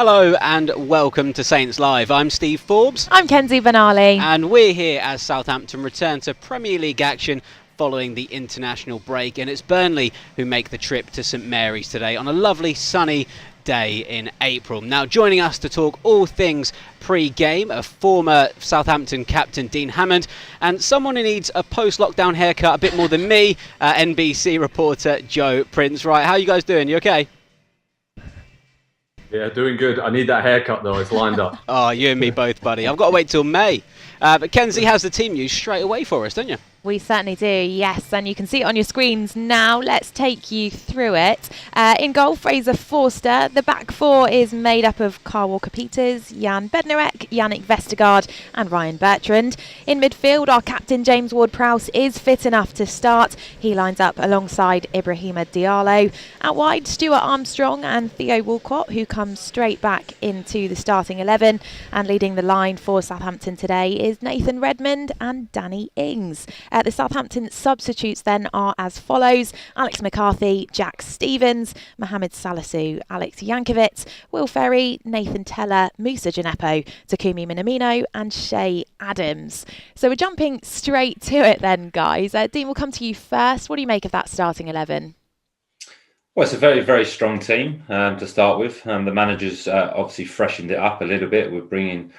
Hello and welcome to Saints Live. I'm Steve Forbes. I'm Kenzie Benali. And we're here as Southampton return to Premier League action following the international break. And it's Burnley who make the trip to St Mary's today on a lovely sunny day in April. Now joining us to talk all things pre-game, a former Southampton captain Dean Hammond, and someone who needs a post-lockdown haircut a bit more than me, NBC reporter Joe Prince-Wright. How are you guys doing? You okay? Yeah, doing good. I need that haircut though, it's lined up. Oh, you and me both, buddy. I've got to wait till May. But Kenzie has the team news straight away for us, don't you? We certainly do, yes, and you can see it on your screens now. Let's take you through it. In goal, Fraser Forster. The back four is made up of Kyle Walker-Peters, Jan Bednarek, Yannick Vestergaard and Ryan Bertrand. In midfield, our captain James Ward-Prowse is fit enough to start. He lines up alongside Ibrahima Diallo. Out wide, Stuart Armstrong and Theo Walcott, who comes straight back into the starting 11. And leading the line for Southampton today is Nathan Redmond and Danny Ings. The Southampton substitutes then are as follows: Alex McCarthy, Jack Stevens, Mohamed Salisu, Alex Yankovic, Will Ferry, Nathan Teller, Musa Gineppo, Takumi Minamino and Shay Adams. So we're jumping straight to it then, guys. Dean, we'll come to you first. What do you make of that starting 11? Well, it's a very, very strong team to start with. The manager's obviously freshened it up a little bit with bringing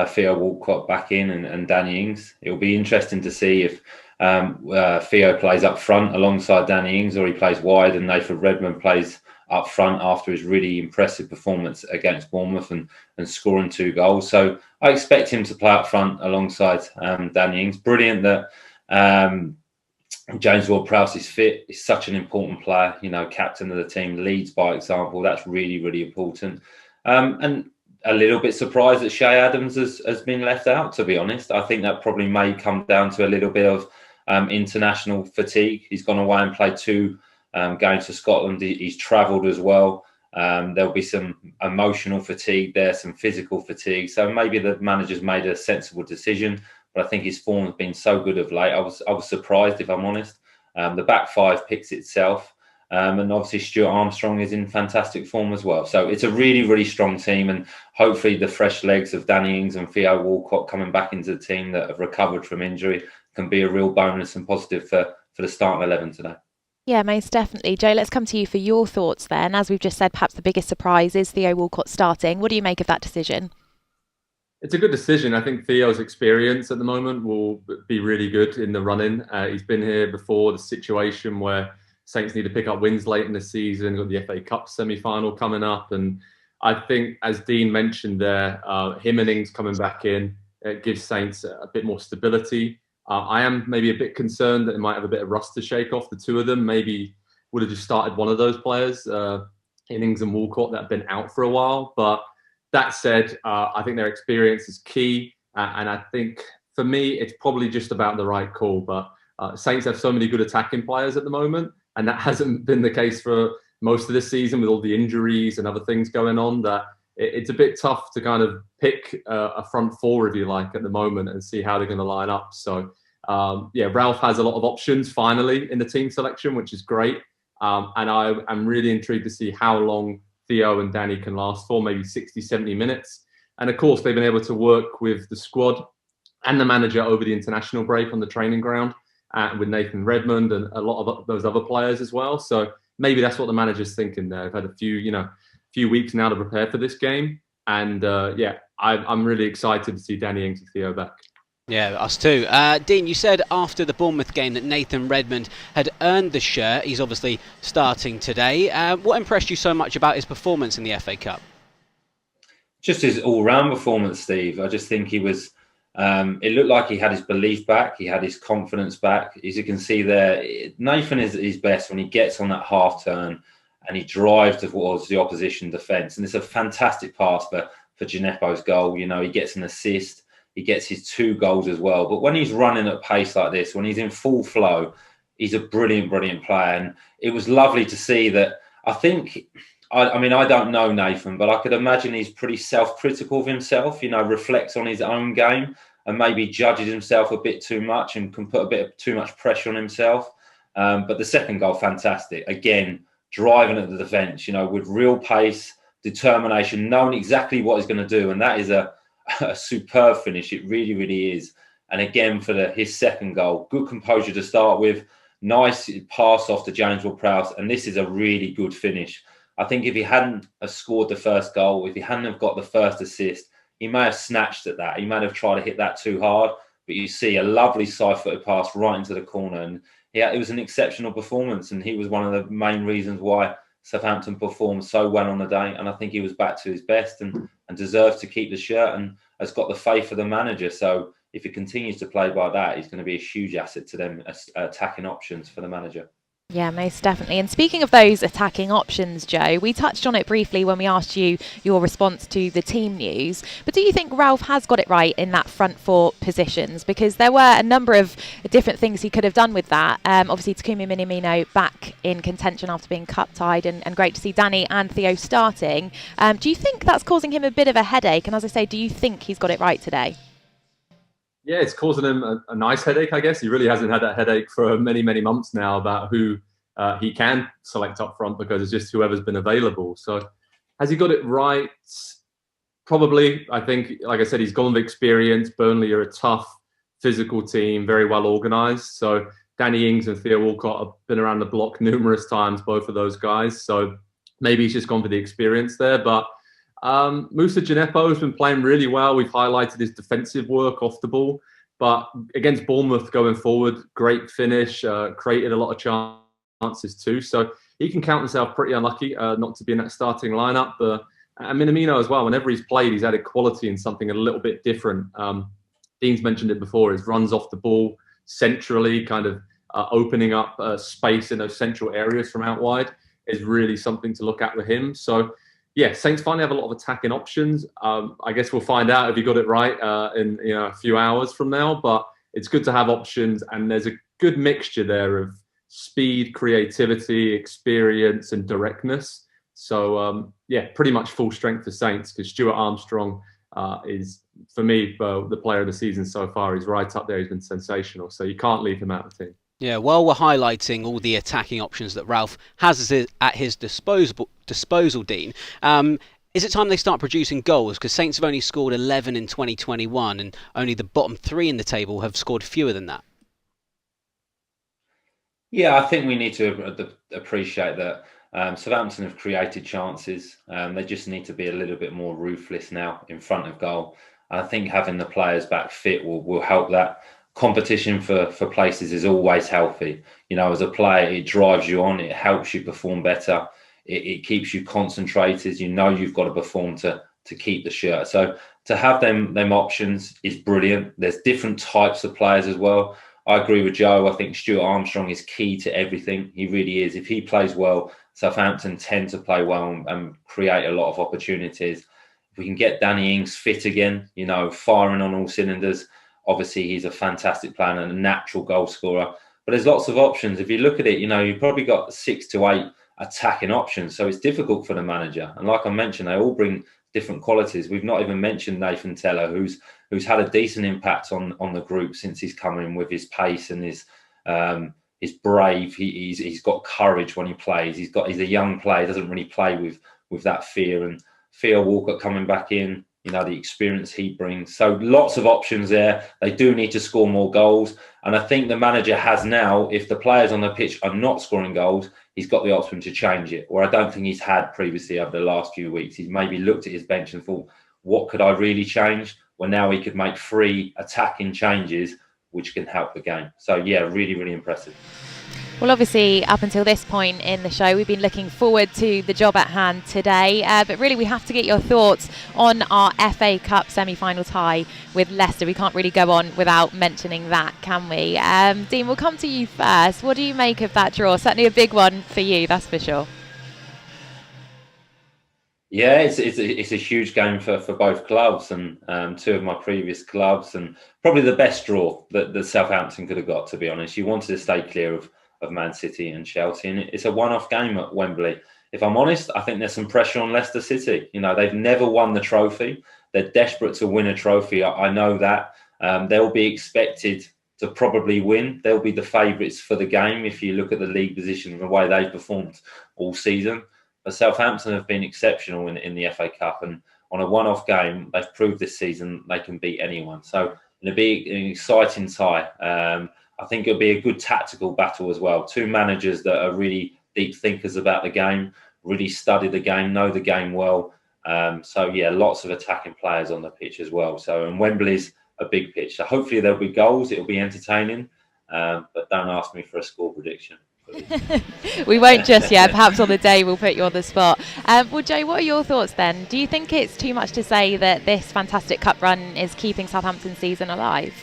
Theo Walcott back in and Danny Ings. It'll be interesting to see if Theo plays up front alongside Danny Ings, or he plays wide and Nathan Redmond plays up front after his really impressive performance against Bournemouth and scoring 2 goals. So I expect him to play up front alongside Danny Ings. Brilliant that James Ward-Prowse is fit. He's such an important player, you know, captain of the team, leads by example. That's really, really important. And a little bit surprised that Shay Adams has been left out, to be honest. I think that probably may come down to a little bit of international fatigue. He's gone away and played 2 games for Scotland. He's travelled as well. There'll be some emotional fatigue there, some physical fatigue. So maybe the manager's made a sensible decision, but I think his form has been so good of late. I was surprised, if I'm honest. The back 5 picks itself. And obviously Stuart Armstrong is in fantastic form as well. So it's a really, really strong team, and hopefully the fresh legs of Danny Ings and Theo Walcott coming back into the team that have recovered from injury can be a real bonus and positive for the starting 11 today. Yeah, most definitely. Joe, let's come to you for your thoughts then. As we've just said, perhaps the biggest surprise is Theo Walcott starting. What do you make of that decision? It's a good decision. I think Theo's experience at the moment will be really good in the run-in. He's been here before, the situation where Saints need to pick up wins late in the season. Got the FA Cup semi-final coming up. And I think, as Dean mentioned there, him and Ings coming back in, it gives Saints a bit more stability. I am maybe a bit concerned that it might have a bit of rust to shake off the two of them. Maybe would have just started one of those players, Ings and Walcott, that have been out for a while. But that said, I think their experience is key. And I think, for me, it's probably just about the right call. But Saints have so many good attacking players at the moment, and that hasn't been the case for most of this season with all the injuries and other things going on, that it's a bit tough to kind of pick a front four, if you like, at the moment and see how they're going to line up. So, Ralph has a lot of options finally in the team selection, which is great. And I'm really intrigued to see how long Theo and Danny can last for, maybe 60, 70 minutes. And of course, they've been able to work with the squad and the manager over the international break on the training ground, with Nathan Redmond and a lot of those other players as well. So maybe that's what the manager's thinking there. They've had a few weeks now to prepare for this game. And I'm really excited to see Danny Ings and Theo back. Yeah, us too. Dean, you said after the Bournemouth game that Nathan Redmond had earned the shirt. He's obviously starting today. What impressed you so much about his performance in the FA Cup? Just his all-round performance, Steve. I just think he was... it looked like he had his belief back. He had his confidence back. As you can see there, Nathan is at his best when he gets on that half turn and he drives towards the opposition defence. And it's a fantastic pass for Gineppo's goal. You know, he gets an assist. He gets his 2 goals as well. But when he's running at pace like this, when he's in full flow, he's a brilliant, brilliant player. And it was lovely to see that. I think... I mean, I don't know Nathan, but I could imagine he's pretty self-critical of himself, you know, reflects on his own game and maybe judges himself a bit too much and can put a bit of too much pressure on himself. But the second goal, fantastic. Again, driving at the defence, you know, with real pace, determination, knowing exactly what he's going to do. And that is a superb finish. It really, really is. And again, for his second goal, good composure to start with. Nice pass off to James Ward-Prowse. And this is a really good finish. I think if he hadn't scored the first goal, if he hadn't have got the first assist, he may have snatched at that. He might have tried to hit that too hard. But you see a lovely side-footed pass right into the corner. And yeah, it was an exceptional performance. And he was one of the main reasons why Southampton performed so well on the day. And I think he was back to his best and deserves to keep the shirt and has got the faith of the manager. So if he continues to play by that, he's going to be a huge asset to them attacking options for the manager. Yeah, most definitely. And speaking of those attacking options, Joe, we touched on it briefly when we asked you your response to the team news. But do you think Ralph has got it right in that front four positions? Because there were a number of different things he could have done with that. Obviously, Takumi Minamino back in contention after being cup-tied, and great to see Danny and Theo starting. Do you think that's causing him a bit of a headache? And as I say, do you think he's got it right today? Yeah, it's causing him a nice headache, I guess. He really hasn't had that headache for many, many months now about who he can select up front, because it's just whoever's been available. So has he got it right? Probably. I think, like I said, he's gone with experience. Burnley are a tough, physical team, very well organised. So Danny Ings and Theo Walcott have been around the block numerous times, both of those guys. So maybe he's just gone for the experience there. But Moussa Djenepo has been playing really well. We've highlighted his defensive work off the ball. But against Bournemouth going forward, great finish, created a lot of chances too. So he can count himself pretty unlucky not to be in that starting lineup. And Minamino as well, whenever he's played, he's added quality in something a little bit different. Dean's mentioned it before, his runs off the ball centrally, kind of opening up space in those central areas from out wide is really something to look at with him. So yeah, Saints finally have a lot of attacking options. I guess we'll find out if he got it right in a few hours from now. But it's good to have options, and there's a good mixture there of speed, creativity, experience, and directness. So yeah, pretty much full strength for Saints, because Stuart Armstrong is, for me, the player of the season so far. He's right up there. He's been sensational. So you can't leave him out of the team. Yeah, while we're highlighting all the attacking options that Ralph has at his disposal, Dean, is it time they start producing goals? Because Saints have only scored 11 in 2021, and only the bottom three in the table have scored fewer than that. Yeah, I think we need to appreciate that Southampton have created chances. They just need to be a little bit more ruthless now in front of goal. And I think having the players back fit will help that. Competition for places is always healthy. You know, as a player, it drives you on. It helps you perform better. It keeps you concentrated. You know you've got to perform to keep the shirt. So to have them options is brilliant. There's different types of players as well. I agree with Joe. I think Stuart Armstrong is key to everything. He really is. If he plays well, Southampton tend to play well and create a lot of opportunities. If we can get Danny Ings fit again, you know, firing on all cylinders, obviously he's a fantastic player and a natural goal scorer. But there's lots of options. If you look at it, you know, you've probably got 6 to 8 attacking options. So it's difficult for the manager. And like I mentioned, they all bring different qualities. We've not even mentioned Nathan Teller, who's had a decent impact on the group since he's come in with his pace and his brave. He's got courage when he plays. He's a young player, doesn't really play with that fear. And Theo Walcott coming back in, you know, the experience he brings. So lots of options there. They do need to score more goals. And I think the manager has now, if the players on the pitch are not scoring goals, he's got the option to change it, where I don't think he's had previously over the last few weeks. He's maybe looked at his bench and thought, what could I really change? Well, now he could make 3 attacking changes, which can help the game. So, yeah, really, really impressive. Well, obviously, up until this point in the show, we've been looking forward to the job at hand today. But really, we have to get your thoughts on our FA Cup semi-final tie with Leicester. We can't really go on without mentioning that, can we? Dean, we'll come to you first. What do you make of that draw? Certainly a big one for you, that's for sure. Yeah, it's a huge game for both clubs, and 2 of my previous clubs, and probably the best draw that Southampton could have got, to be honest. You wanted to stay clear of Man City and Chelsea, and it's a one-off game at Wembley. If I'm honest, I think there's some pressure on Leicester City. You know, they've never won the trophy. They're desperate to win a trophy. I know that. They'll be expected to probably win. They'll be the favourites for the game if you look at the league position and the way they've performed all season. But Southampton have been exceptional in the FA Cup, and on a one-off game, they've proved this season they can beat anyone. So it'll be an exciting tie. I think it'll be a good tactical battle as well. Two managers that are really deep thinkers about the game, really study the game, know the game well. So yeah, lots of attacking players on the pitch as well. So, and Wembley's a big pitch. So hopefully there'll be goals. It'll be entertaining. But don't ask me for a score prediction. We won't just yet. Perhaps on the day we'll put you on the spot. Well, Joe, what are your thoughts then? Do you think it's too much to say that this fantastic cup run is keeping Southampton's season alive?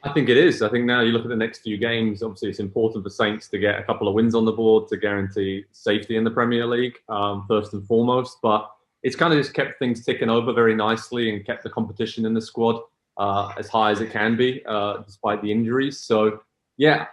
I think it is. I think now you look at the next few games, obviously it's important for Saints to get a couple of wins on the board to guarantee safety in the Premier League, first and foremost. But it's kind of just kept things ticking over very nicely and kept the competition in the squad as high as it can be, despite the injuries. So, yeah,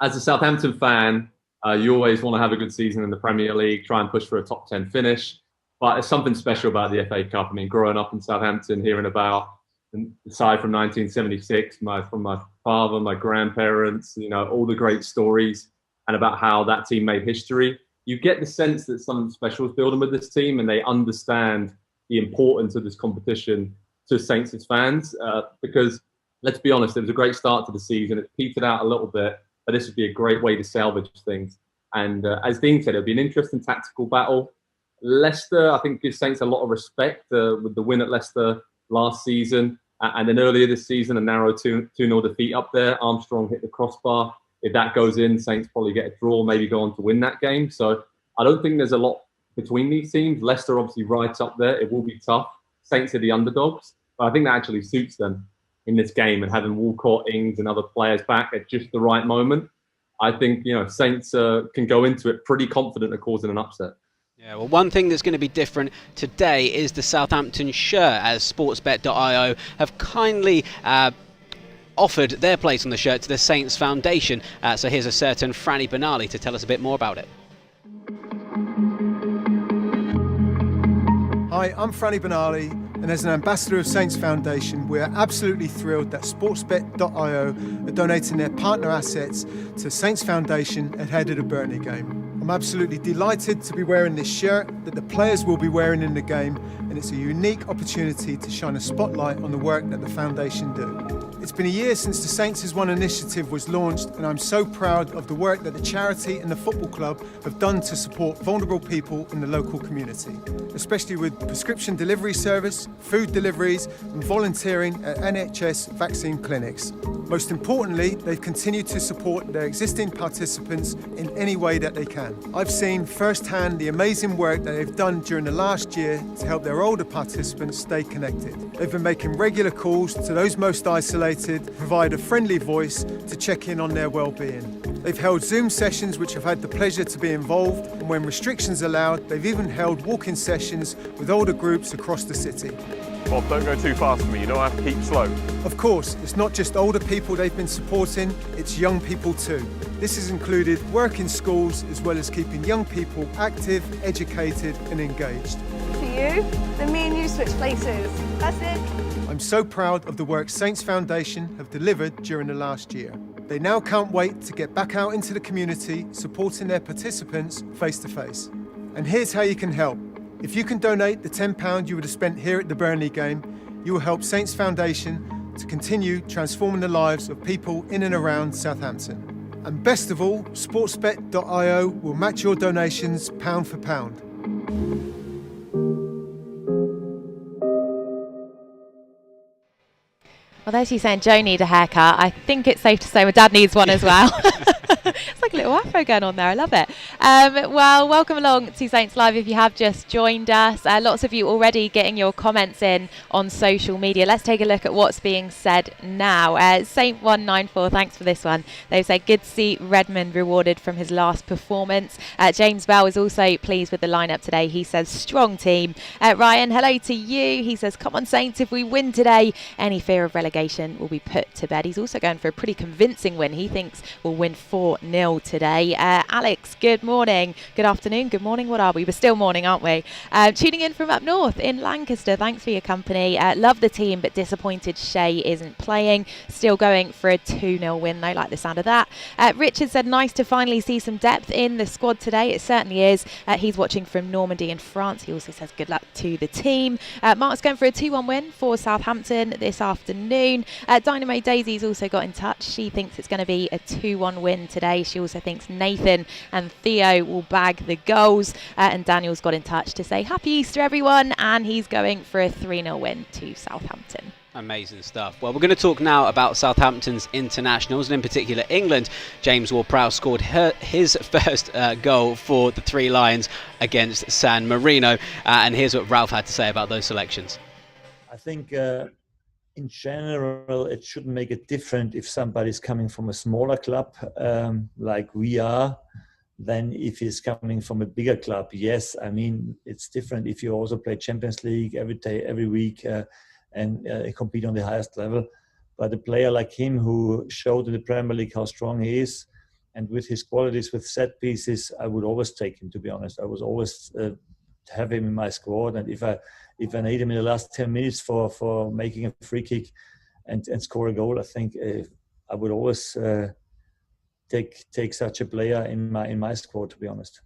as a Southampton fan, you always want to have a good season in the Premier League, try and push for a top 10 finish. But there's something special about the FA Cup. I mean, growing up in Southampton, hearing about the side from 1976, from my father, my grandparents, all the great stories and about how that team made history. You get the sense that something special is building with this team, and they understand the importance of this competition to Saints' fans. Because let's be honest, it was a great start to the season. It petered out a little bit, but this would be a great way to salvage things. And as Dean said, it'll be an interesting tactical battle. Leicester, I think, gives Saints a lot of respect with the win at Leicester last season. And then earlier this season, a narrow 2-0 defeat up there. Armstrong hit the crossbar. If that goes in, Saints probably get a draw, maybe go on to win that game. So I don't think there's a lot between these teams. Leicester obviously right up there. It will be tough. Saints are the underdogs. But I think that actually suits them in this game, and having Walcott, Ings and other players back at just the right moment. I think, Saints can go into it pretty confident of causing an upset. Yeah, well, one thing that's going to be different today is the Southampton shirt, as sportsbet.io have kindly offered their place on the shirt to the Saints Foundation. So here's a certain Franny Benali to tell us a bit more about it. Hi, I'm Franny Benali, and as an ambassador of Saints Foundation, we're absolutely thrilled that sportsbet.io are donating their partner assets to Saints Foundation ahead of the Burnley game. I'm absolutely delighted to be wearing this shirt that the players will be wearing in the game, and it's a unique opportunity to shine a spotlight on the work that the foundation do. It's been a year since the Saints As One initiative was launched, and I'm so proud of the work that the charity and the football club have done to support vulnerable people in the local community, especially with prescription delivery service, food deliveries and volunteering at NHS vaccine clinics. Most importantly, they've continued to support their existing participants in any way that they can. I've seen firsthand the amazing work that they've done during the last year to help their older participants stay connected. They've been making regular calls to those most isolated, provide a friendly voice to check in on their well-being. They've held Zoom sessions which have had the pleasure to be involved, and when restrictions allowed, they've even held walk-in sessions with older groups across the city. Bob, don't go too fast for me, I have to keep slow. Of course, it's not just older people they've been supporting, it's young people too. This has included work in schools as well as keeping young people active, educated and engaged. For you, then me and you switch places. That's it. I'm so proud of the work Saints Foundation have delivered during the last year. They now can't wait to get back out into the community, supporting their participants face to face. And here's how you can help. If you can donate the £10 you would have spent here at the Burnley game, you will help Saints Foundation to continue transforming the lives of people in and around Southampton. And best of all, sportsbet.io will match your donations pound for pound. Well, there's you saying Joe need a haircut. I think it's safe to say my dad needs one as well. It's like a little afro going on there. I love it. Well, welcome along to Saints Live if you have just joined us. Lots of you already getting your comments in on social media. Let's take a look at what's being said now. Saint194, thanks for this one. They've said, good to see Redmond rewarded from his last performance. James Bell is also pleased with the lineup today. He says, strong team. Ryan, hello to you. He says, come on Saints, if we win today, any fear of relegation will be put to bed. He's also going for a pretty convincing win. He thinks we'll win 4-0 2-0 today. Alex, good morning. Good afternoon. Good morning. What are we? We're still morning, aren't we? Tuning in from up north in Lancaster. Thanks for your company. Love the team, but disappointed Shea isn't playing. Still going for a 2-0 win. I like the sound of that. Richard said, nice to finally see some depth in the squad today. It certainly is. He's watching from Normandy in France. He also says good luck to the team. Mark's going for a 2-1 win for Southampton this afternoon. Dynamo Daisy's also got in touch. She thinks it's going to be a 2-1 win today. She also thinks Nathan and Theo will bag the goals. And Daniel's got in touch to say happy Easter, everyone. And he's going for a 3-0 win to Southampton. Amazing stuff. Well, we're going to talk now about Southampton's internationals, and in particular England. James Ward-Prowse scored his first goal for the Three Lions against San Marino. And here's what Ralph had to say about those selections. I think in general, it shouldn't make a difference if somebody's coming from a smaller club like we are than if he's coming from a bigger club. Yes, I mean, it's different if you also play Champions League every day, every week, and compete on the highest level. But a player like him who showed in the Premier League how strong he is, and with his qualities with set pieces, I would always take him, to be honest. I was always have him in my squad. And if I need him in the last 10 minutes for making a free kick and score a goal, I think I would always take such a player in my squad, to be honest.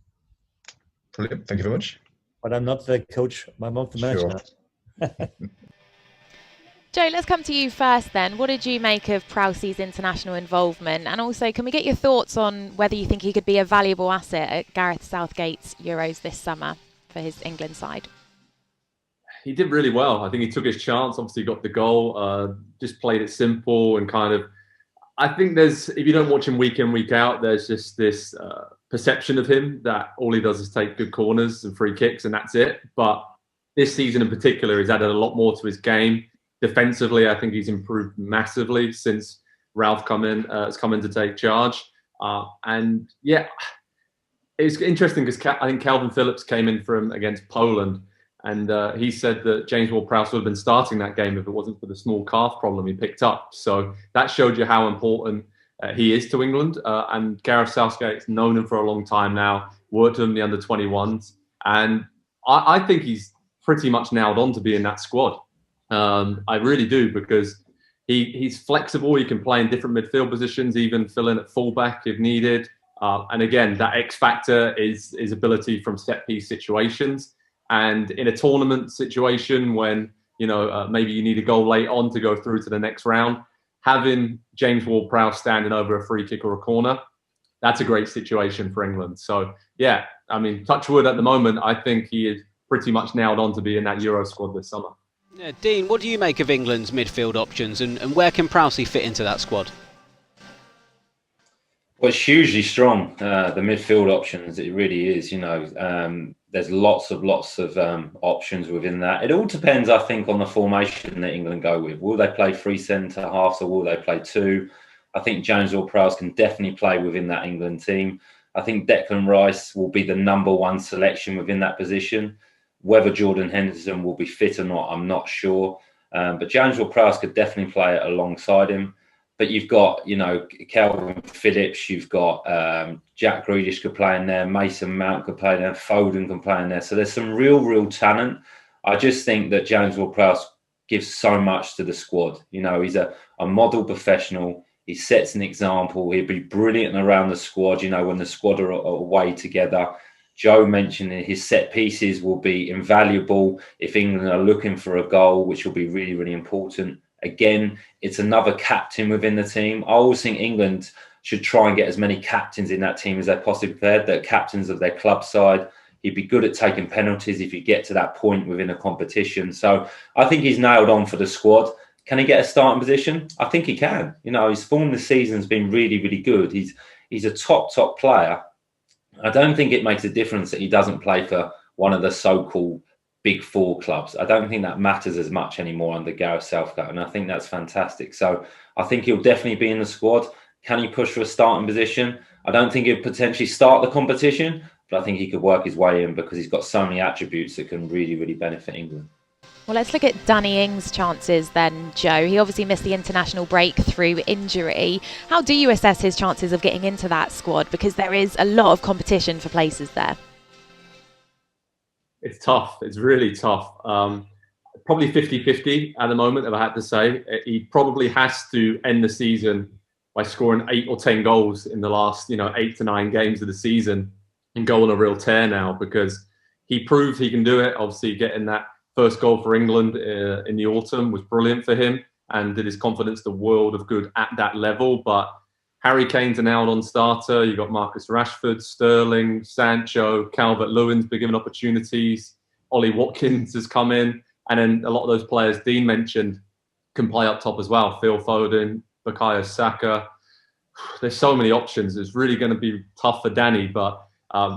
Brilliant. Thank you very much. But I'm not the coach. I'm not the manager. Sure. Joe, let's come to you first then. What did you make of Prowse's international involvement? And also, can we get your thoughts on whether you think he could be a valuable asset at Gareth Southgate's Euros this summer for his England side? He did really well. I think he took his chance, obviously got the goal, just played it simple and kind of, I think if you don't watch him week in, week out, there's just this perception of him that all he does is take good corners and free kicks and that's it. But this season in particular, he's added a lot more to his game. Defensively, I think he's improved massively since Ralph has come in to take charge. And yeah, it's interesting because I think Calvin Phillips came in against Poland, and he said that James Ward-Prowse would have been starting that game if it wasn't for the small calf problem he picked up. So that showed you how important he is to England. And Gareth Southgate's known him for a long time now, worked with him in the under-21s. And I think he's pretty much nailed on to be in that squad. I really do, because he's flexible. He can play in different midfield positions, even fill in at fullback if needed. And again, that X factor is his ability from set piece situations. And in a tournament situation when, maybe you need a goal late on to go through to the next round, having James Ward-Prowse standing over a free kick or a corner, that's a great situation for England. So, yeah, I mean, touch wood at the moment, I think he is pretty much nailed on to be in that Euro squad this summer. Yeah, Dean, what do you make of England's midfield options, and where can Prowse fit into that squad? Well, it's hugely strong, the midfield options. It really is. There's lots of options within that. It all depends, I think, on the formation that England go with. Will they play 3 centre halves, or will they play 2? I think James Ward-Prowse can definitely play within that England team. I think Declan Rice will be the number 1 selection within that position. Whether Jordan Henderson will be fit or not, I'm not sure. But James Ward-Prowse could definitely play it alongside him. But you've got, Calvin Phillips, you've got Jack Grealish could play in there, Mason Mount could play in there, Foden can play in there. So there's some real talent. I just think that James Ward-Prowse gives so much to the squad. He's a model professional. He sets an example. He'd be brilliant around the squad, when the squad are away together. Joe mentioned his set pieces will be invaluable if England are looking for a goal, which will be really important. Again, it's another captain within the team. I always think England should try and get as many captains in that team as they possibly can. They're captains of their club side. He'd be good at taking penalties if you get to that point within a competition. So I think he's nailed on for the squad. Can he get a starting position? I think he can. His form this season has been really good. He's a top player. I don't think it makes a difference that he doesn't play for one of the so-called big 4 clubs. I don't think that matters as much anymore under Gareth Southgate, and I think that's fantastic. So I think he'll definitely be in the squad. Can he push for a starting position? I don't think he'll potentially start the competition, but I think he could work his way in because he's got so many attributes that can really benefit England. Well, let's look at Danny Ings' chances then, Joe. He obviously missed the international break through injury. How do you assess his chances of getting into that squad? Because there is a lot of competition for places there. It's tough. It's really tough. Probably 50-50 at the moment, if I had to say. He probably has to end the season by scoring 8 or 10 goals in the last, 8 to 9 games of the season and go on a real tear now, because he proved he can do it. Obviously, getting that first goal for England in the autumn was brilliant for him and did his confidence the world of good at that level. But Harry Kane's an out-on starter. You've got Marcus Rashford, Sterling, Sancho, Calvert-Lewin's been given opportunities. Ollie Watkins has come in. And then a lot of those players Dean mentioned can play up top as well. Phil Foden, Bukayo Saka. There's so many options. It's really going to be tough for Danny, but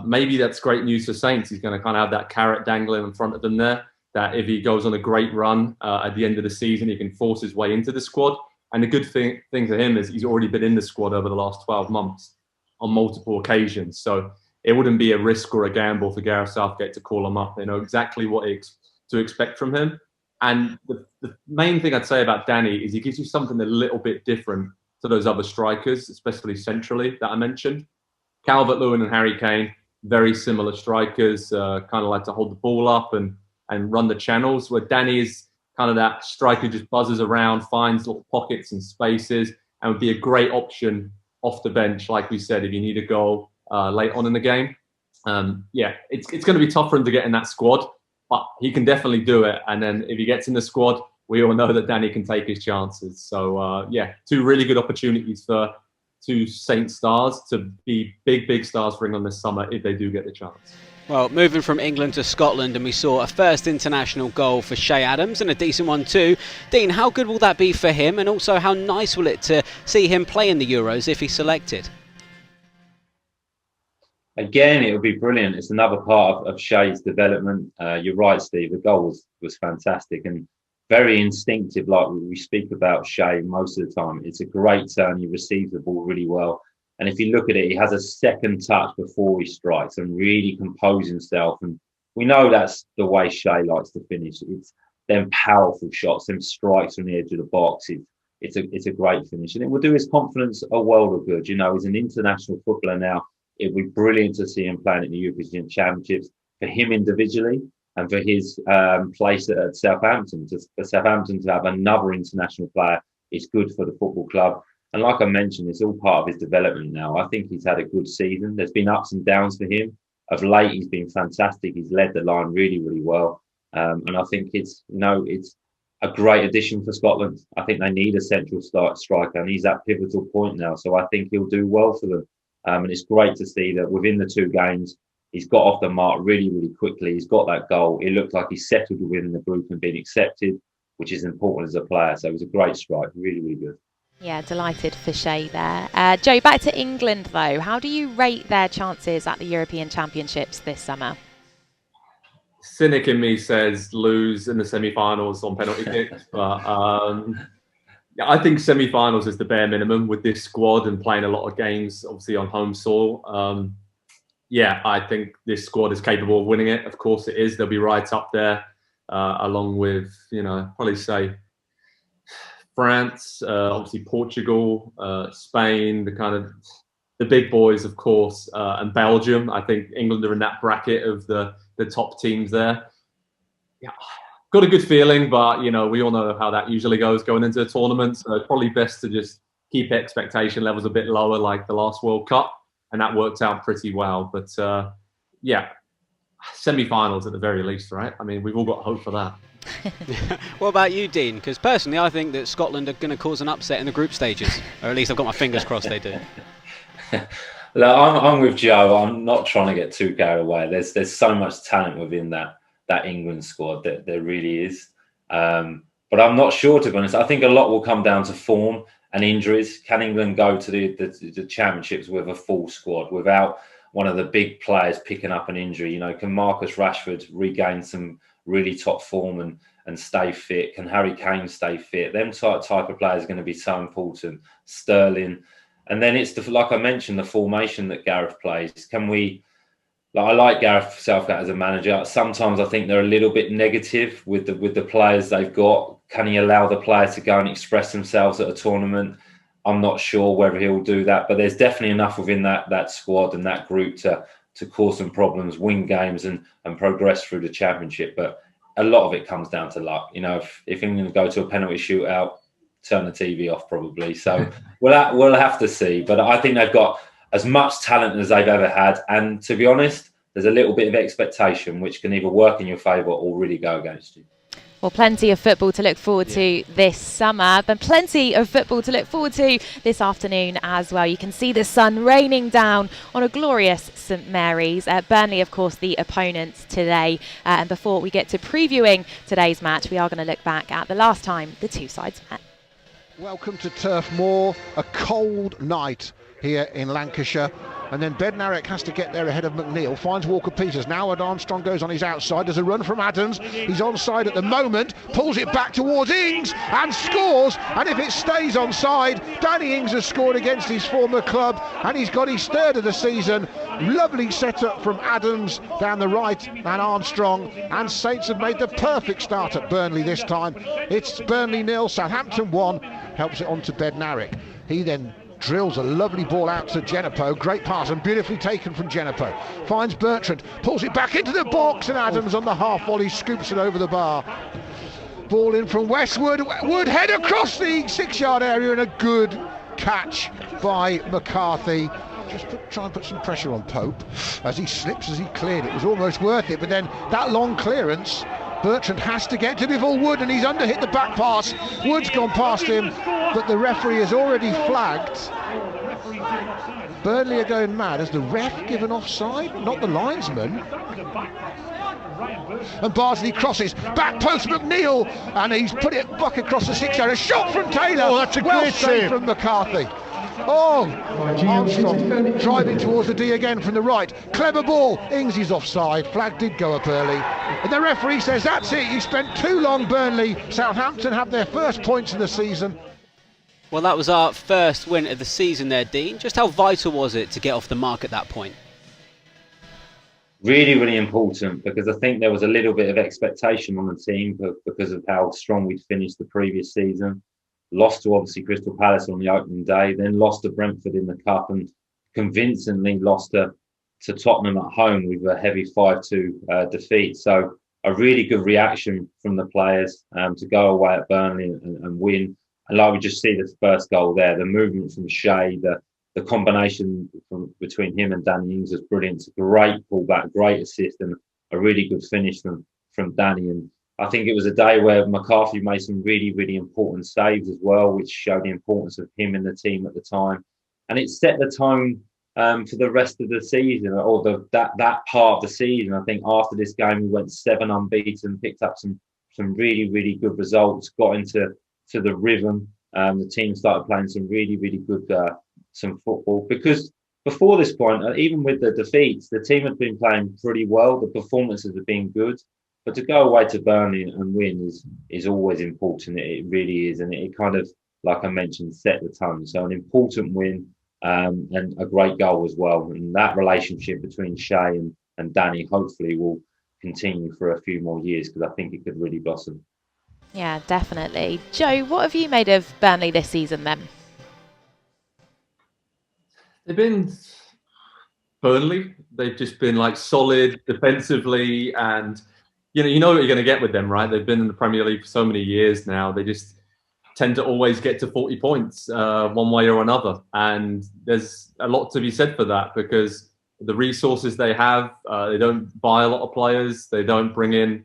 maybe that's great news for Saints. He's going to kind of have that carrot dangling in front of them there, that if he goes on a great run at the end of the season, he can force his way into the squad. And the good thing for him is he's already been in the squad over the last 12 months on multiple occasions. So it wouldn't be a risk or a gamble for Gareth Southgate to call him up. They know exactly what to expect from him. And the main thing I'd say about Danny is he gives you something a little bit different to those other strikers, especially centrally that I mentioned. Calvert-Lewin and Harry Kane, very similar strikers, kind of like to hold the ball up and run the channels, where Danny is kind of that striker who just buzzes around, finds little pockets and spaces, and would be a great option off the bench, like we said, if you need a goal late on in the game. It's going to be tough for him to get in that squad, but he can definitely do it. And then if he gets in the squad, we all know that Danny can take his chances. So, 2 really good opportunities for 2 Saints stars to be big stars for England this summer if they do get the chance. Well, moving from England to Scotland, and we saw a first international goal for Che Adams, and a decent one too. Dean, how good will that be for him? And also, how nice will it to see him play in the Euros if he's selected? Again, it would be brilliant. It's another part of Shea's development. You're right, Steve. The goal was fantastic and very instinctive, like we speak about Shea most of the time. It's a great turn. He receives the ball really well. And if you look at it, he has a second touch before he strikes and really compose himself. And we know that's the way Shea likes to finish. It's them powerful shots, them strikes from the edge of the box. It's a great finish. And it will do his confidence a world of good. He's an international footballer now. It would be brilliant to see him playing at the European Championships for him individually and for his place at Southampton. For Southampton to have another international player is good for the football club. And like I mentioned, it's all part of his development now. I think he's had a good season. There's been ups and downs for him. Of late, he's been fantastic. He's led the line really, really well. And I think it's a great addition for Scotland. I think they need a central striker, and he's at pivotal point now. So I think he'll do well for them. And it's great to see that within the 2 games, he's got off the mark really, really quickly. He's got that goal. It looked like he settled within the group and been accepted, which is important as a player. So it was a great strike. Really, really good. Yeah, delighted for Shea there. Joe, back to England though. How do you rate their chances at the European Championships this summer? Cynic in me says lose in the semi-finals on penalty kicks, but I think semi-finals is the bare minimum with this squad and playing a lot of games, obviously on home soil. I think this squad is capable of winning it. Of course it is. They'll be right up there, along with, probably say France, obviously Portugal, Spain, the big boys, of course, and Belgium. I think England are in that bracket of the top teams there. Yeah, got a good feeling, but we all know how that usually goes going into a tournament. So it's probably best to just keep expectation levels a bit lower, like the last World Cup, and that worked out pretty well. But semi-finals at the very least, right? I mean, we've all got hope for that. What about you, Dean? Because personally, I think that Scotland are going to cause an upset in the group stages, or at least I've got my fingers crossed they do. Look, I'm with Joe. I'm not trying to get too carried away. There's so much talent within that England squad that there really is. But I'm not sure, to be honest. I think a lot will come down to form and injuries. Can England go to the championships with a full squad without one of the big players picking up an injury? Can Marcus Rashford regain some really top form and stay fit? Can Harry Kane stay fit? Them type of players are going to be so important. Sterling. And then it's like I mentioned, the formation that Gareth plays. Can we I like Gareth Southgate as a manager. Sometimes I think they're a little bit negative with the players they've got. Can he allow the players to go and express themselves at a tournament? I'm not sure whether he'll do that, but there's definitely enough within that squad and that group to cause some problems, win games and progress through the championship. But a lot of it comes down to luck. You know, if England go to a penalty shootout, turn the TV off probably. So we'll have to see. But I think they've got as much talent as they've ever had. And to be honest, there's a little bit of expectation which can either work in your favour or really go against you. Well, plenty of football to look forward to this summer, but plenty of football to look forward to this afternoon as well. You can see the sun raining down on a glorious St Mary's. Burnley, of course, the opponents today. And before we get to previewing today's match, we are going to look back at the last time the two sides met. Welcome to Turf Moor, a cold night here in Lancashire. And then Bednarek has to get there ahead of McNeil, finds Walker-Peters. Now Armstrong goes on his outside. There's a run from Adams. He's onside at the moment, pulls it back towards Ings and scores. And if it stays onside, Danny Ings has scored against his former club and he's got his third of the season. Lovely setup from Adams down the right and Armstrong. And Saints have made the perfect start at Burnley this time. It's Burnley 0, Southampton 1, helps it on to Bednarek. He then drills a lovely ball out to Genepo. Great pass and beautifully taken from Genepo. Finds Bertrand, pulls it back into the box and Adams on the half volley scoops it over the bar. Ball in from Westwood. Wood head across the 6-yard area and a good catch by McCarthy. Just try and put some pressure on Pope as he slips as he cleared. It was almost worth it, but then that long clearance Bertrand has to get to before Wood, and he's under hit the back pass. Wood's gone past him, but the referee has already flagged. Burnley are going mad. Has the ref given offside? Not the linesman. And Bardsley crosses, back post McNeil, and he's put it back across the 6-yard. A shot from Taylor. Oh, that's a well great saved save from McCarthy. Oh, Armstrong driving towards the D again from the right. Clever ball. Ings is offside. Flag did go up early. And the referee says that's it. You spent too long, Burnley. Southampton have their first points of the season. Well, that was our first win of the season there, Dean. Just how vital was it to get off the mark at that point? Really, really important, because I think there was a little bit of expectation on the team because of how strong we'd finished the previous season. Lost to obviously Crystal Palace on the opening day, then lost to Brentford in the Cup and convincingly lost to Tottenham at home with a heavy 5-2 defeat. So a really good reaction from the players to go away at Burnley and win. And like we just see the first goal there, the movement from Shea, the combination between him and Danny Ings was brilliant. It's a great pullback, great assist and a really good finish from Danny. And I think it was a day where McCarthy made some really, really important saves as well, which showed the importance of him in the team at the time. And it set the tone for the rest of the season, or that part of the season. I think after this game, we went 7 unbeaten, picked up some really, really good results, got into the rhythm. The team started playing some really, really good some football. Because before this point, even with the defeats, the team had been playing pretty well. The performances have been good. But to go away to Burnley and win is always important. It really is. And it kind of, like I mentioned, set the tone. So an important win and a great goal as well. And that relationship between Shea and Danny hopefully will continue for a few more years, because I think it could really blossom. Yeah, definitely. Joe, what have you made of Burnley this season then? They've been Burnley. They've just been like solid defensively, and you know what you're going to get with them, right? They've been in the Premier League for so many years now. They just tend to always get to 40 points one way or another. And there's a lot to be said for that, because the resources they have, they don't buy a lot of players. They don't bring in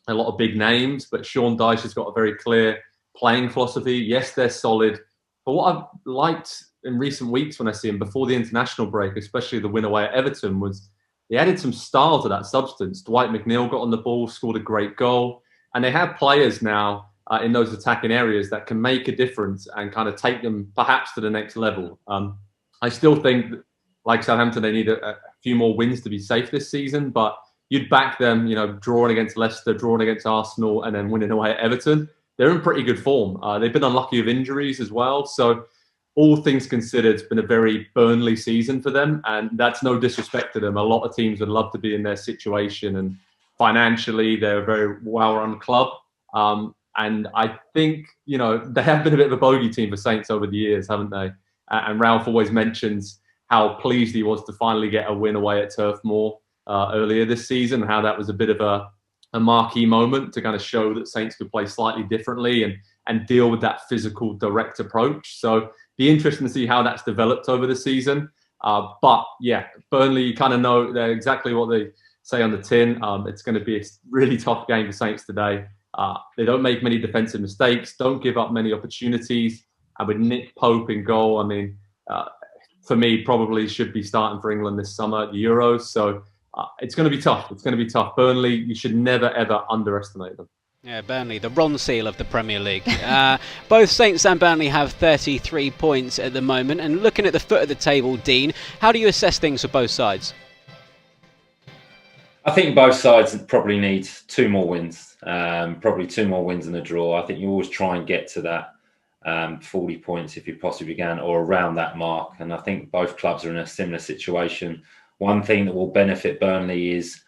a lot of big names. But Sean Dyche has got a very clear playing philosophy. Yes, they're solid. But what I've liked in recent weeks when I see them before the international break, especially the win away at Everton, was they added some style to that substance. Dwight McNeil got on the ball, scored a great goal. And they have players now in those attacking areas that can make a difference and kind of take them perhaps to the next level. I still think, like Southampton, they need a few more wins to be safe this season. But you'd back them, drawing against Leicester, drawing against Arsenal, and then winning away at Everton. They're in pretty good form. They've been unlucky with injuries as well. So all things considered, it's been a very Burnley season for them, and that's no disrespect to them. A lot of teams would love to be in their situation, and financially, they're a very well-run club. And I think, you know, they have been a bit of a bogey team for Saints over the years, haven't they? And Ralph always mentions how pleased he was to finally get a win away at Turf Moor earlier this season, and how that was a bit of a marquee moment to kind of show that Saints could play slightly differently and deal with that physical, direct approach. So be interesting to see how that's developed over the season. But yeah, Burnley, you kind of know they're exactly what they say on the tin. It's going to be a really tough game for Saints today. They don't make many defensive mistakes, don't give up many opportunities. And with Nick Pope in goal, I mean, for me, probably should be starting for England this summer at the Euros. So it's going to be tough. It's going to be tough. Burnley, you should never, ever underestimate them. Yeah, Burnley, the Ron Seal of the Premier League. Both Saints and Burnley have 33 points at the moment. And looking at the foot of the table, Dean, how do you assess things for both sides? I think both sides probably need 2 more wins. Probably 2 more wins and a draw. I think you always try and get to that 40 points if you possibly can, or around that mark. And I think both clubs are in a similar situation. One thing that will benefit Burnley is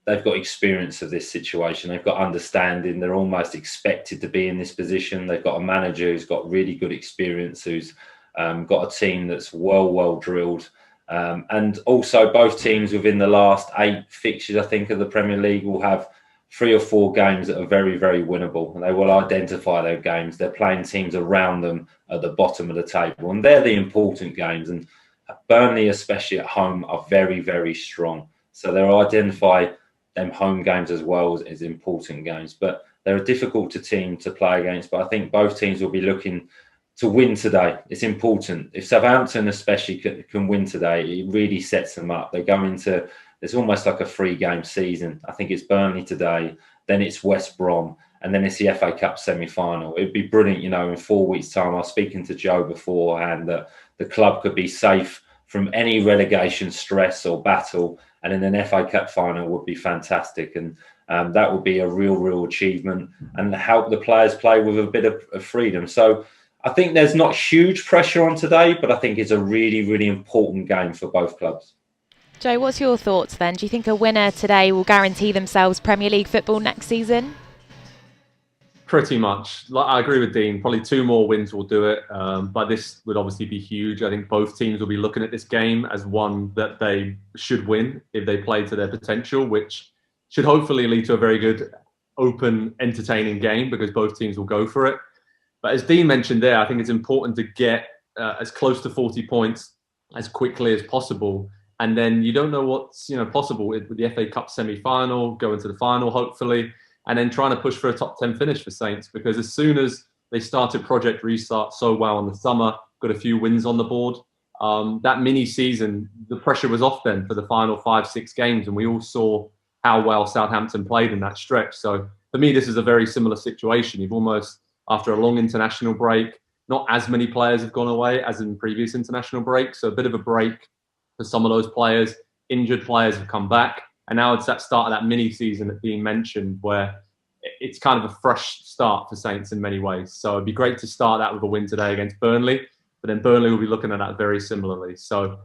they've got experience of this situation. They've got understanding. They're almost expected to be in this position. They've got a manager who's got really good experience, who's got a team that's well drilled. And also both teams within the last 8 fixtures, I think, of the Premier League will have 3 or 4 games that are very winnable. And they will identify their games. They're playing teams around them at the bottom of the table. And they're the important games. And Burnley, especially at home, are very strong. So they'll identify them home games as well as important games. But they're a difficult team to play against. But I think both teams will be looking to win today. It's important. If Southampton especially can win today, it really sets them up. They go into, it's almost like a 3-game season. I think it's Burnley today, then it's West Brom, and then it's the FA Cup semi-final. It'd be brilliant, you know, in 4 weeks' time. I was speaking to Joe beforehand that the club could be safe from any relegation stress or battle, and in an FA Cup final would be fantastic. And that would be a real achievement and help the players play with a bit of freedom. So I think there's not huge pressure on today, but I think it's a really important game for both clubs. Joe, what's your thoughts then? Do you think a winner today will guarantee themselves Premier League football next season? Pretty much. I agree with Dean. Probably 2 more wins will do it. But this would obviously be huge. I think both teams will be looking at this game as one that they should win if they play to their potential, which should hopefully lead to a very good, open, entertaining game because both teams will go for it. But as Dean mentioned there, I think it's important to get as close to 40 points as quickly as possible. And then you don't know what's possible with the FA Cup semi-final, going to the final, hopefully, and then trying to push for a top 10 finish for Saints. Because as soon as they started Project Restart so well in the summer, got a few wins on the board, that mini-season, the pressure was off then for the final 5-6 games. And we all saw how well Southampton played in that stretch. So for me, this is a very similar situation. You've almost, after a long international break, not as many players have gone away as in previous international breaks. So a bit of a break for some of those players. Injured players have come back. And now it's that start of that mini-season that Dean mentioned where it's kind of a fresh start for Saints in many ways. So it'd be great to start that with a win today against Burnley. But then Burnley will be looking at that very similarly. So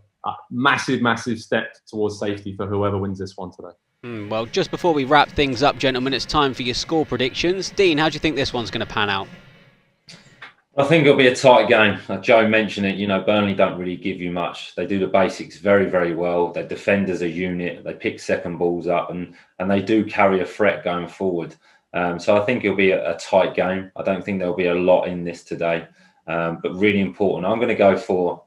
massive step towards safety for whoever wins this one today. Well, just before we wrap things up, gentlemen, it's time for your score predictions. Dean, how do you think this one's going to pan out? I think it'll be a tight game. Joe mentioned it, Burnley don't really give you much. They do the basics very well. Their defenders are unit. They pick second balls up and they do carry a threat going forward. So I think it'll be a tight game. I don't think there'll be a lot in this today, but really important. I'm going to go for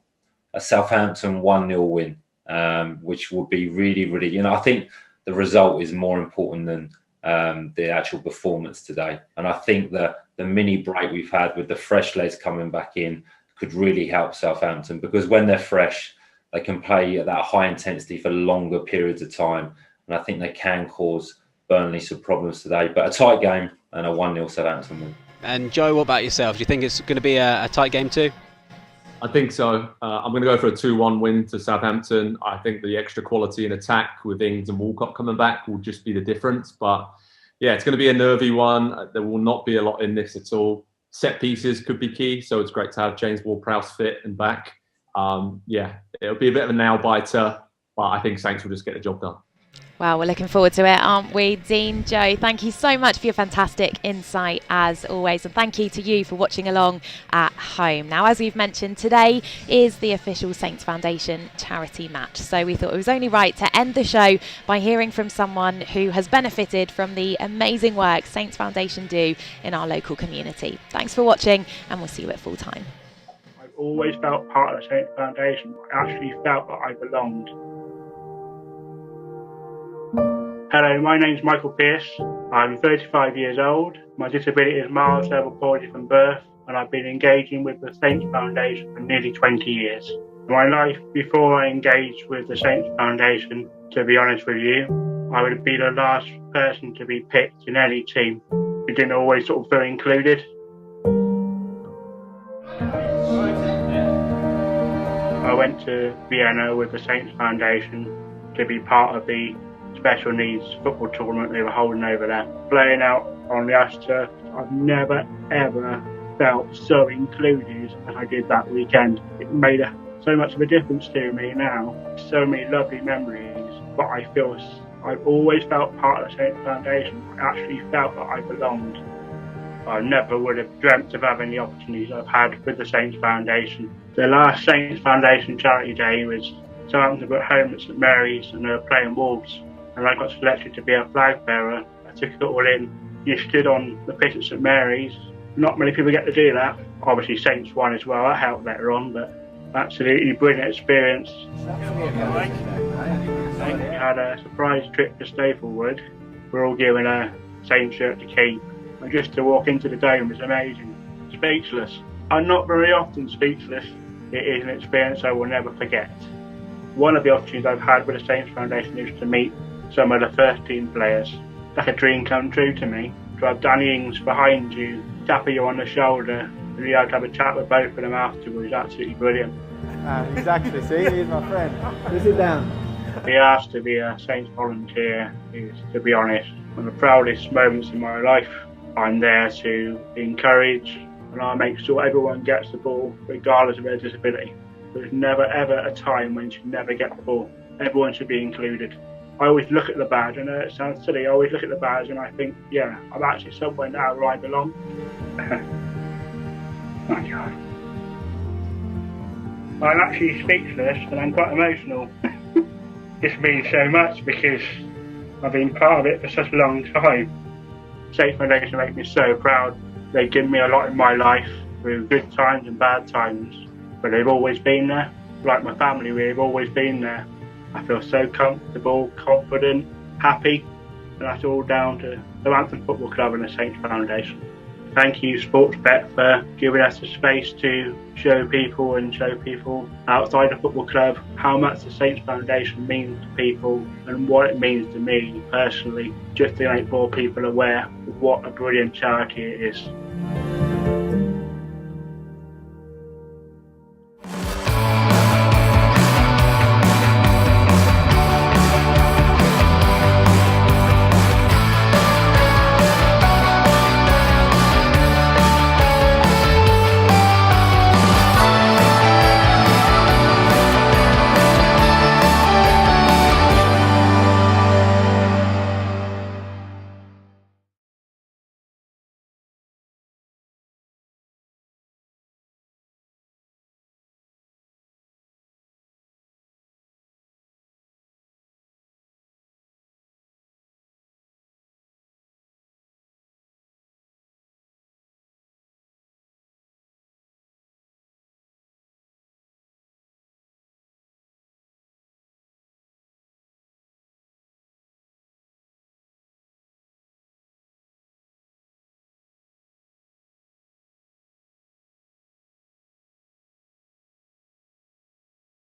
a Southampton 1-0 win, which would be really, I think the result is more important than the actual performance today. And I think the mini break we've had with the fresh legs coming back in could really help Southampton because when they're fresh, they can play at that high intensity for longer periods of time. And I think they can cause Burnley some problems today. But a tight game and a 1-0 Southampton win. And Joe, what about yourself? Do you think it's going to be a tight game too? I think so. I'm going to go for a 2-1 win to Southampton. I think the extra quality in attack with Ings and Walcott coming back will just be the difference. But yeah, it's going to be a nervy one. There will not be a lot in this at all. set pieces could be key. So it's great to have James Ward-Prowse fit and back. Yeah, it'll be a bit of a nail biter, but I think Saints will just get the job done. Well, we're looking forward to it, aren't we? Dean, Joe, thank you so much for your fantastic insight as always. And thank you to you for watching along at home. Now, as we've mentioned, today is the official Saints Foundation charity match. So we thought it was only right to end the show by hearing from someone who has benefited from the amazing work Saints Foundation do in our local community. Thanks for watching, and we'll see you at full time. I've always felt part of the Saints Foundation. I actually felt that I belonged. Hello, my name's Michael Pearce. I'm 35 years old. My disability is mild cerebral palsy from birth, and I've been engaging with the Saints Foundation for nearly 20 years. My life before I engaged with the Saints Foundation, to be honest with you, I would be the last person to be picked in any team who didn't always sort of feel included. I went to Vienna with the Saints Foundation to be part of the special needs football tournament they were holding over there. Playing out on the AstroTurf, I've never ever felt so included as I did that weekend. It made so much of a difference to me now. So many lovely memories, but I've always felt part of the Saints Foundation. I actually felt that I belonged. I never would have dreamt of having the opportunities I've had with the Saints Foundation. The last Saints Foundation charity day was Southampton at home at St Mary's, and they were playing Wolves. And I got selected to be a flag bearer. I took it all in. You stood on the pitch at St Mary's. Not many people get to do that. Obviously Saints won as well, that helped later on, but absolutely brilliant experience. We had a surprise trip to Staplewood. We're all given a same shirt to keep. And just to walk into the dome was amazing. Speechless. I'm not very often speechless. It is an experience I will never forget. One of the opportunities I've had with the Saints Foundation is to meet some of the first team players. Like a dream come true to me. To have Danny Ings behind you, tapping you on the shoulder, and you have to have a chat with both of them afterwards. Absolutely brilliant. Exactly, see, he's my friend. Sit down. To be asked to be a Saints volunteer is, to be honest, one of the proudest moments in my life. I'm there to encourage, and I make sure everyone gets the ball, regardless of their disability. There's never ever a time when you should never get the ball. Everyone should be included. I always look at the badge, I know it sounds silly, I always look at the badge and I think, yeah, I'm actually somewhere now where I belong. Oh God. I'm actually speechless and I'm quite emotional. This means so much because I've been part of it for such a long time. Saints Foundation make me so proud. They give me a lot in my life through good times and bad times, but they've always been there. Like my family, we've always been there. I feel so comfortable, confident, happy, and that's all down to the Southampton Football Club and the Saints Foundation. Thank you, Sportsbet, for giving us the space to show people outside the football club how much the Saints Foundation means to people and what it means to me personally, just to make more people aware of what a brilliant charity it is.